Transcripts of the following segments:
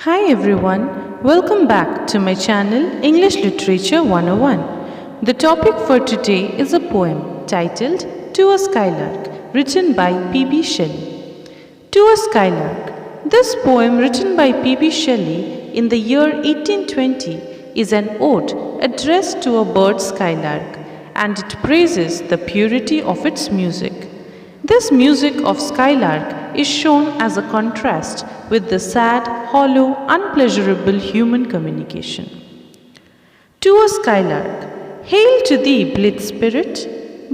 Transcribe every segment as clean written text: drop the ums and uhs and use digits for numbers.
Hi everyone, welcome back to my channel English Literature 101. The topic for today is a poem titled To a Skylark, written by P.B.Shelley. To a Skylark. This poem, written by P.B.Shelley in the year 1820, is an ode addressed to a bird skylark, and it praises the purity of its music. This music of skylark is shown as a contrast with the sad, hollow, unpleasurable human communication. To a skylark, hail to thee, blithe spirit,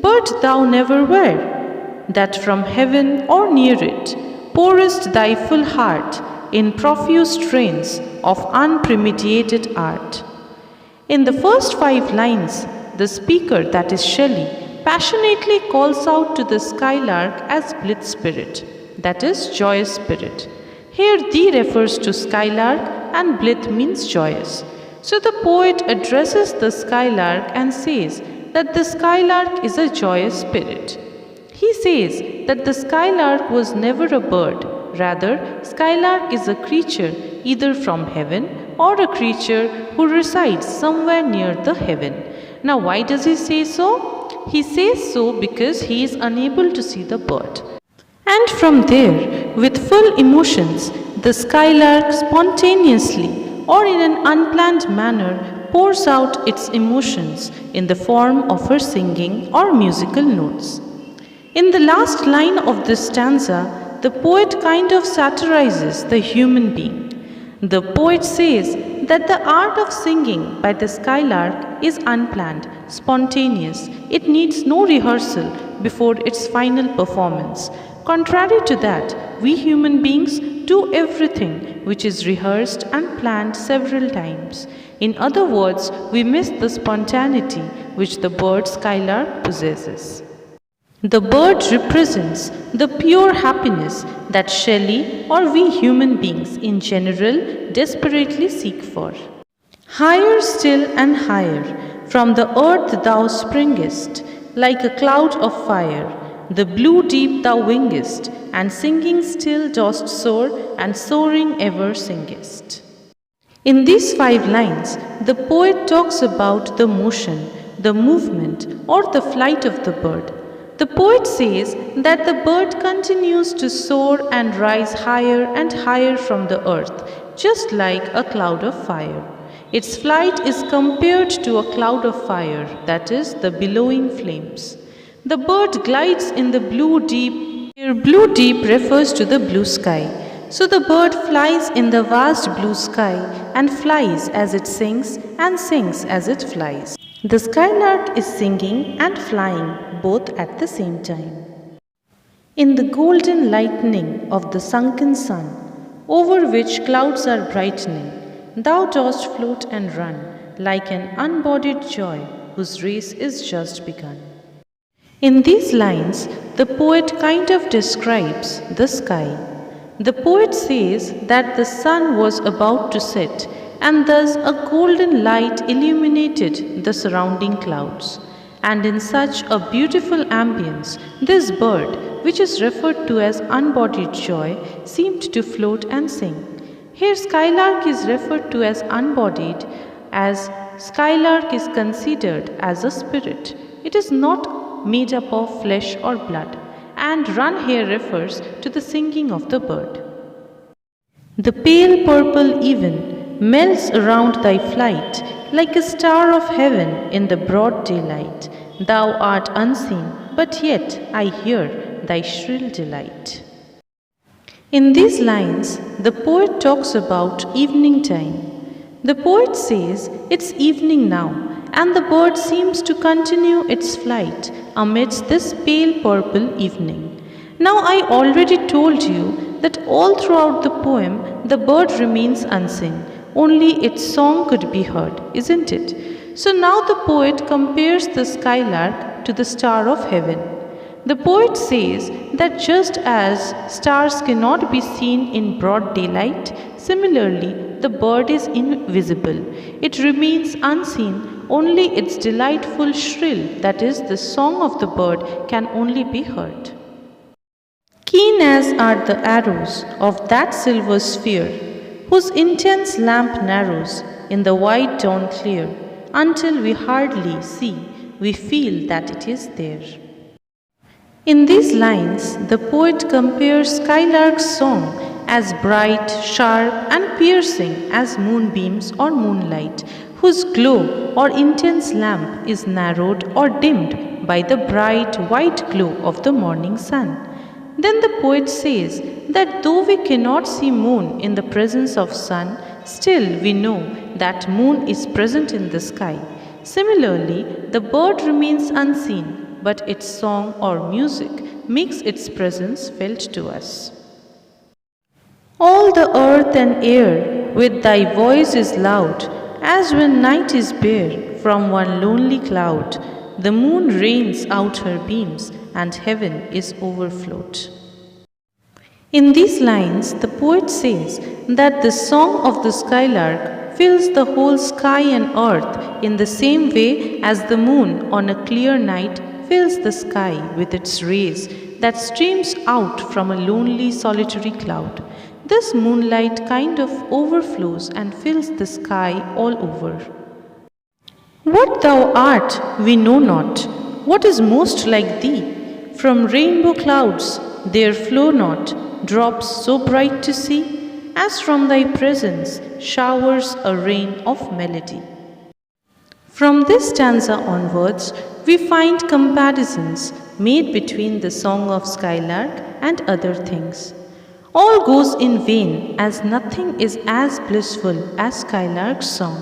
bird thou never were, that from heaven or near it pourest thy full heart in profuse strains of unpremeditated art. In the first 5 lines, the speaker, that is Shelley, passionately calls out to the skylark as blithe spirit, that is joyous spirit. Here thee refers to skylark and blithe means joyous. So the poet addresses the skylark and says that the skylark is a joyous spirit. He says that the skylark was never a bird, rather skylark is a creature either from heaven or a creature who resides somewhere near the heaven. Now why does he say so? He says so because he is unable to see the bird. And from there, with full emotions, the skylark spontaneously or in an unplanned manner pours out its emotions in the form of her singing or musical notes. In the last line of this stanza, the poet kind of satirizes the human being. The poet says that the art of singing by the skylark is unplanned, spontaneous. It needs no rehearsal before its final performance. Contrary to that, we human beings do everything which is rehearsed and planned several times. In other words, we miss the spontaneity which the bird skylark possesses. The bird represents the pure happiness that Shelley or we human beings in general desperately seek for. Higher still and higher, from the earth thou springest, like a cloud of fire, the blue deep thou wingest, and singing still dost soar, and soaring ever singest. In these 5 lines, the poet talks about the motion, the movement, or the flight of the bird. The poet says that the bird continues to soar and rise higher and higher from the earth, just like a cloud of fire. Its flight is compared to a cloud of fire, that is, the billowing flames. The bird glides in the blue deep. Here, blue deep refers to the blue sky. So the bird flies in the vast blue sky and flies as it sings and sings as it flies. The skylark is singing and flying both at the same time. In the golden lightning of the sunken sun, over which clouds are brightening, thou dost float and run like an unbodied joy whose race is just begun. In these lines, the poet kind of describes the sky. The poet says that the sun was about to set, and thus a golden light illuminated the surrounding clouds. And in such a beautiful ambience, this bird, which is referred to as unbodied joy, seemed to float and sing. Here skylark is referred to as unbodied, as skylark is considered as a spirit. It is not made up of flesh or blood, and run here refers to the singing of the bird. The pale purple even melts around thy flight like a star of heaven in the broad daylight. Thou art unseen, but yet I hear thy shrill delight. In these lines, the poet talks about evening time. The poet says it's evening now, and the bird seems to continue its flight amidst this pale purple evening. Now I already told you that all throughout the poem the bird remains unseen, only its song could be heard, isn't it? So now the poet compares the skylark to the star of heaven. The poet says that just as stars cannot be seen in broad daylight, similarly the bird is invisible. It remains unseen, only its delightful shrill, that is, the song of the bird, can only be heard. Keen as are the arrows of that silver sphere, whose intense lamp narrows in the white dawn clear, until we hardly see, we feel that it is there. In these lines, the poet compares Skylark's song as bright, sharp, and piercing as moonbeams or moonlight, whose glow or intense lamp is narrowed or dimmed by the bright white glow of the morning sun. Then the poet says that though we cannot see moon in the presence of sun, still we know that moon is present in the sky. Similarly, the bird remains unseen, but its song or music makes its presence felt to us. All the earth and air with thy voice is loud, as when night is bare from one lonely cloud, the moon rains out her beams and heaven is overflowed. In these lines, the poet says that the song of the skylark fills the whole sky and earth in the same way as the moon on a clear night fills the sky with its rays that streams out from a lonely solitary cloud. This moonlight kind of overflows and fills the sky all over. What thou art, we know not. What is most like thee? From rainbow clouds there flow not drops so bright to see, as from thy presence showers a rain of melody. From this stanza onwards, we find comparisons made between the song of Skylark and other things. All goes in vain, as nothing is as blissful as Skylark's song.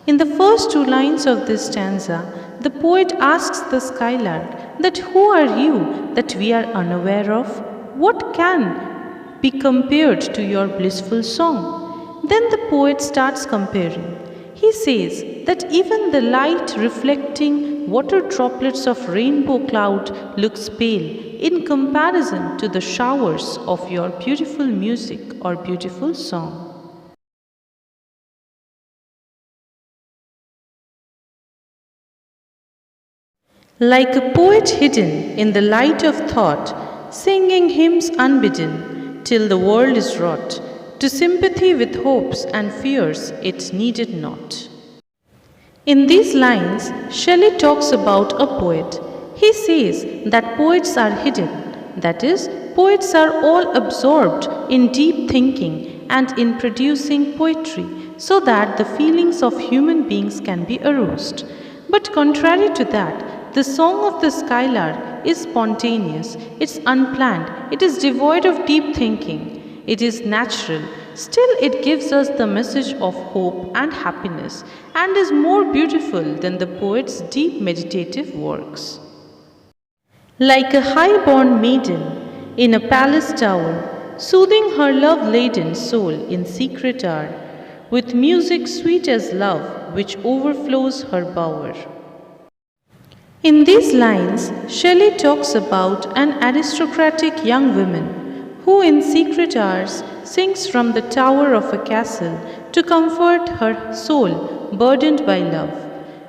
In the first two lines of this stanza, the poet asks the skylark that who are you that we are unaware of? What can be compared to your blissful song? Then the poet starts comparing. He says that even the light reflecting water droplets of rainbow cloud looks pale in comparison to the showers of your beautiful music or beautiful song. Like a poet hidden in the light of thought, singing hymns unbidden till the world is wrought, to sympathy with hopes and fears it needed not. In these lines, Shelley talks about a poet. He says that poets are hidden, that is, poets are all absorbed in deep thinking and in producing poetry so that the feelings of human beings can be aroused. But contrary to that, the song of the skylark is spontaneous, it's unplanned, it is devoid of deep thinking, it is natural. Still, it gives us the message of hope and happiness and is more beautiful than the poet's deep meditative works. Like a high-born maiden in a palace tower, soothing her love-laden soul in secret hour, with music sweet as love which overflows her bower. In these lines, Shelley talks about an aristocratic young woman who in secret hours sings from the tower of a castle to comfort her soul burdened by love.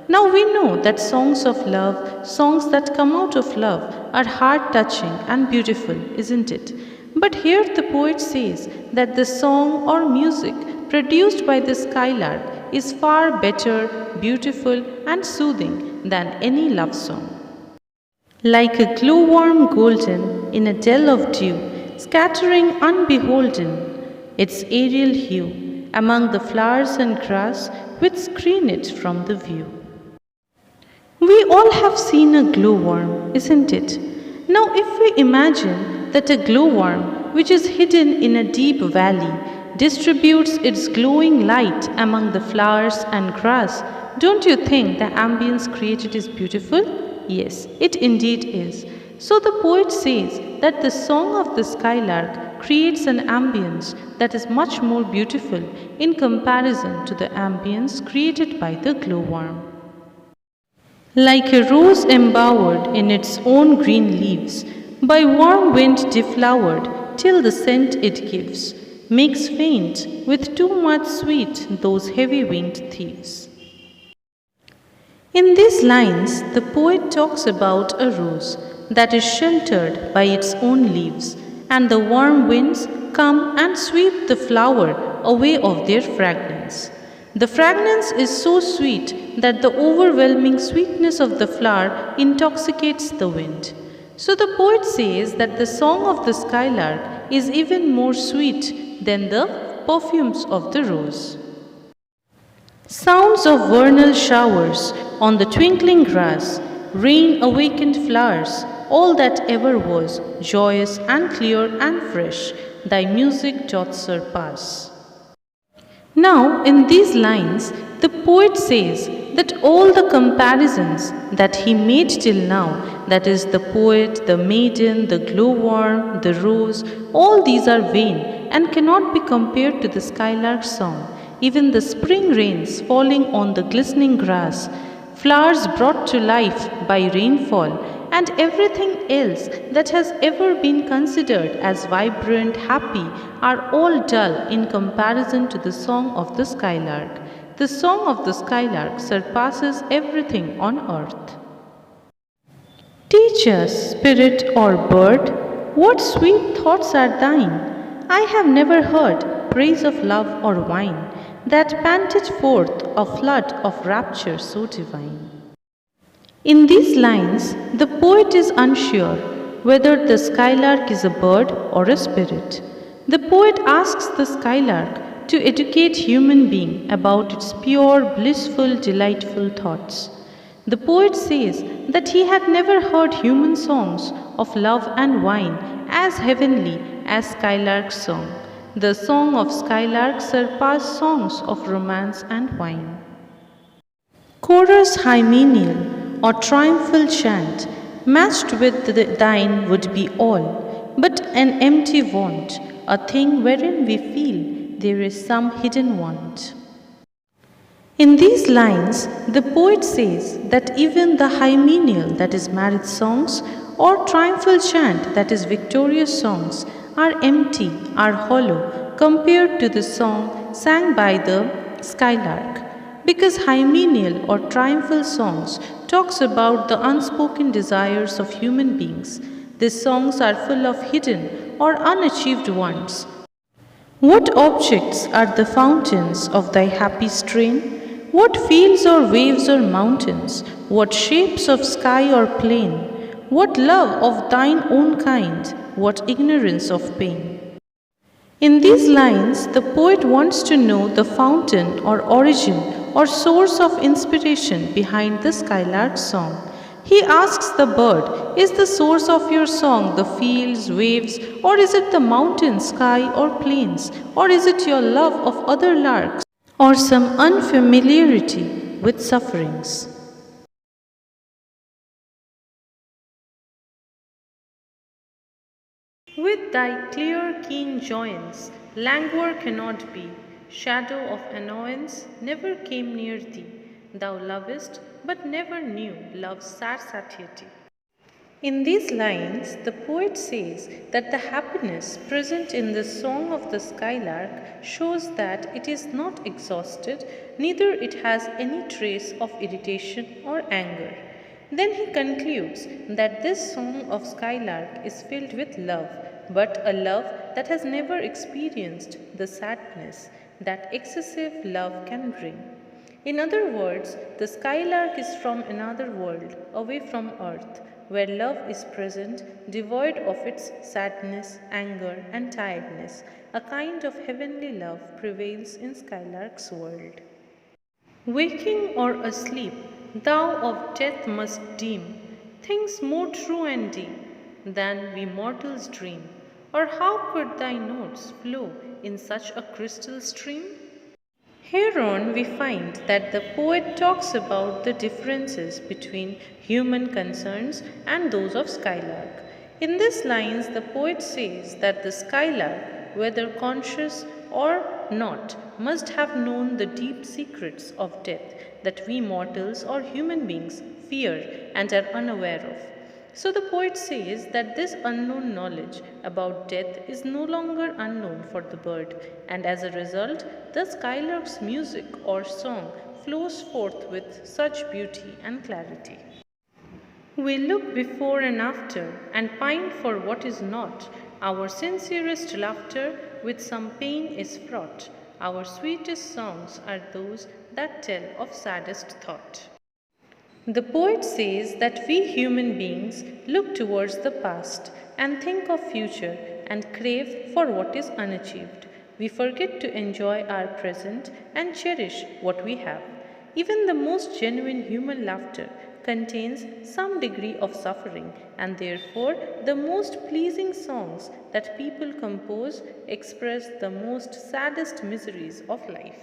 Now we know that songs of love, songs that come out of love, are heart-touching and beautiful, isn't it? But here the poet says that the song or music produced by the skylark is far better, beautiful and soothing than any love song. Like a glowworm golden in a dell of dew, scattering unbeholden its aerial hue among the flowers and grass which screen it from the view. We all have seen a glowworm, isn't it? Now if we imagine that a glowworm which is hidden in a deep valley distributes its glowing light among the flowers and grass, don't you think the ambience created is beautiful? Yes, it indeed is. So the poet says that the song of the skylark creates an ambience that is much more beautiful in comparison to the ambience created by the glowworm. Like a rose embowered in its own green leaves, by warm wind deflowered till the scent it gives, makes faint with too much sweet those heavy-winged thieves. In these lines, the poet talks about a rose that is sheltered by its own leaves, and the warm winds come and sweep the flower away of their fragrance. The fragrance is so sweet that the overwhelming sweetness of the flower intoxicates the wind. So the poet says that the song of the skylark is even more sweet than the perfumes of the rose. Sounds of vernal showers on the twinkling grass, rain awakened flowers, all that ever was, joyous and clear and fresh, thy music doth surpass. Now, in these lines, the poet says that all the comparisons that he made till now, that is, the poet, the maiden, the glowworm, the rose, all these are vain and cannot be compared to the skylark's song. Even the spring rains falling on the glistening grass, flowers brought to life by rainfall, and everything else that has ever been considered as vibrant, happy, are all dull in comparison to the song of the skylark. The song of the skylark surpasses everything on earth. Teach us, spirit or bird, what sweet thoughts are thine? I have never heard praise of love or wine, that panted forth a flood of rapture so divine. In these lines, the poet is unsure whether the skylark is a bird or a spirit. The poet asks the skylark to educate human being about its pure, blissful, delightful thoughts. The poet says that he had never heard human songs of love and wine as heavenly as skylark's song. The song of skylark surpassed songs of romance and wine. Chorus hymeneal or triumphal chant, matched with thine would be all, but an empty want, a thing wherein we feel there is some hidden want. In these lines, the poet says that even the hymeneal, that is marriage songs, or triumphal chant, that is victorious songs, are empty, are hollow, compared to the song sang by the skylark. Because hymeneal or triumphal songs talks about the unspoken desires of human beings. These songs are full of hidden or unachieved wants. What objects are the fountains of thy happy strain? What fields or waves or mountains? What shapes of sky or plain? What love of thine own kind? What ignorance of pain? In these lines, the poet wants to know the fountain or origin or source of inspiration behind the skylark's song. He asks the bird, is the source of your song the fields, waves, or is it the mountain, sky, or plains, or is it your love of other larks, or some unfamiliarity with sufferings? With thy clear, keen joyance, languor cannot be. Shadow of annoyance never came near thee. Thou lovest, but never knew love's sad satiety. In these lines, the poet says that the happiness present in the song of the skylark shows that it is not exhausted, neither it has any trace of irritation or anger. Then he concludes that this song of skylark is filled with love, but a love that has never experienced the sadness that excessive love can bring. In other words, the skylark is from another world, away from earth, where love is present, devoid of its sadness, anger, and tiredness. A kind of heavenly love prevails in skylark's world. Waking or asleep, thou of death must deem things more true and deep than we mortals dream. Or how could thy notes flow in such a crystal stream? Hereon we find that the poet talks about the differences between human concerns and those of skylark. In these lines, the poet says that the skylark, whether conscious or not, must have known the deep secrets of death that we mortals or human beings fear and are unaware of. So the poet says that this unknown knowledge about death is no longer unknown for the bird, and as a result, the skylark's music or song flows forth with such beauty and clarity. We look before and after and pine for what is not. Our sincerest laughter with some pain is fraught. Our sweetest songs are those that tell of saddest thought. The poet says that we human beings look towards the past and think of future and crave for what is unachieved. We forget to enjoy our present and cherish what we have. Even the most genuine human laughter contains some degree of suffering, and therefore the most pleasing songs that people compose express the most saddest miseries of life.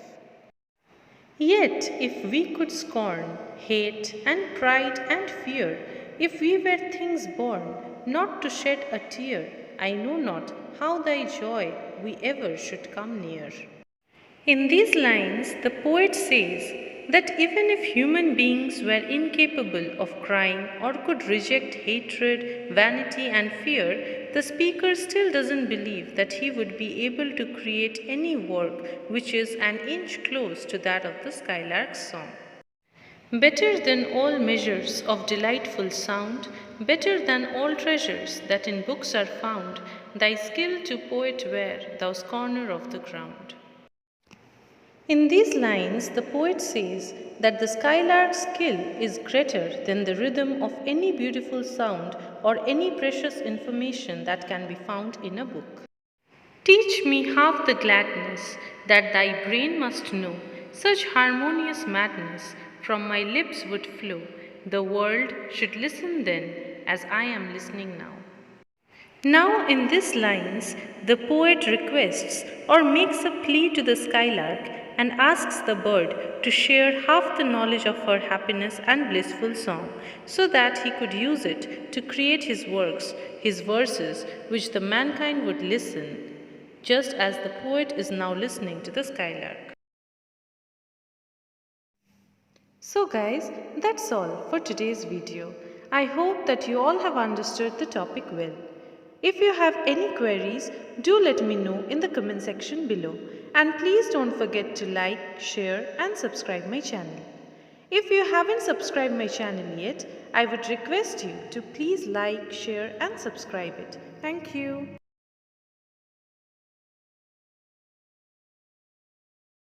Yet, if we could scorn, hate, and pride and fear, if we were things born not to shed a tear, I know not how thy joy we ever should come near. In these lines, the poet says that even if human beings were incapable of crying or could reject hatred, vanity, and fear, the speaker still doesn't believe that he would be able to create any work which is an inch close to that of the Skylark's song. Better than all measures of delightful sound, better than all treasures that in books are found, thy skill to poet were, thou scorner of the ground. In these lines, the poet says that the skylark's skill is greater than the rhythm of any beautiful sound or any precious information that can be found in a book. Teach me half the gladness that thy brain must know, such harmonious madness from my lips would flow. The world should listen then, as I am listening now. Now, in these lines, the poet requests or makes a plea to the skylark and asks the bird to share half the knowledge of her happiness and blissful song, so that he could use it to create his works, his verses, which the mankind would listen, just as the poet is now listening to the skylark. So guys, that's all for today's video. I hope that you all have understood the topic well. If you have any queries, do let me know in the comment section below. And please don't forget to like, share and subscribe my channel. If you haven't subscribed my channel yet, I would request you to please like, share and subscribe it. Thank you.